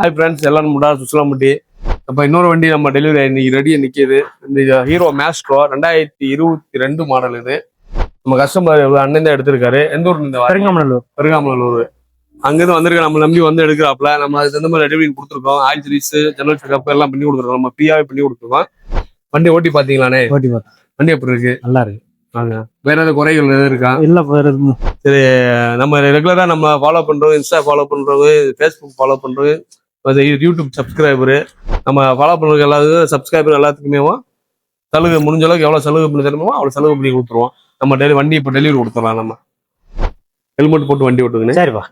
Hi friends, எல்லாரும் முடா சுசலாம்பட்டி. இப்போ இன்னொரு வண்டி நம்ம டெலிவரி இன்னைக்கு ரெடியாக நிற்கிது. இந்த ஹீரோ மேஸ்ட்ரோ 2022 மாடல். இது நம்ம கஸ்டமர் அண்ணன் தான் எடுத்திருக்காரு. எந்த ஊர்? இந்த பெருங்காமநல்லூர். அங்கேருந்து வந்திருக்க நம்ம நம்பி வந்து எடுக்கிறாப்ல. நம்ம அதுக்கு தகுந்த மாதிரி டெலிவரி கொடுத்துருக்கோம். ஆயில் சர்வீஸ், ஜெனரல் செக்அப் எல்லாம் பண்ணி கொடுத்துருக்கோம். நம்ம பிஆவே பண்ணி கொடுத்துருக்கோம். வண்டி ஓட்டி பார்த்தீங்களானே? ஓட்டி பார்த்தேன். வண்டி எப்படி இருக்கு? நல்லா இருக்கு. வேற ஏதாவது குறைகள் எதுவும் இருக்கா? இல்ல வேற எதுவும். சரி, நம்ம ரெகுலரா நம்ம ஃபாலோ பண்றோம். இன்ஸ்டா ஃபாலோ பண்றோம், ஃபேஸ்புக் ஃபாலோ பண்றோம், யூடியூப் சப்ஸ்கிரைபரு. நம்ம ஃபாலோ பண்றது எல்லாத்துக்கும் சப்ஸ்கிரைபர் எல்லாத்துக்குமே சலுகை முடிஞ்ச அளவுக்கு எவ்வளவு சலுகை பண்ணி தரணுமோ அவ்வளவு சலுகை பண்ணி கொடுத்துருவோம். நம்ம வண்டி இப்போ டெலிவரி கொடுத்துடலாம். நம்ம ஹெல்மெட் போட்டு வண்டி ஓட்டுங்கன்னு. சரிப்பா.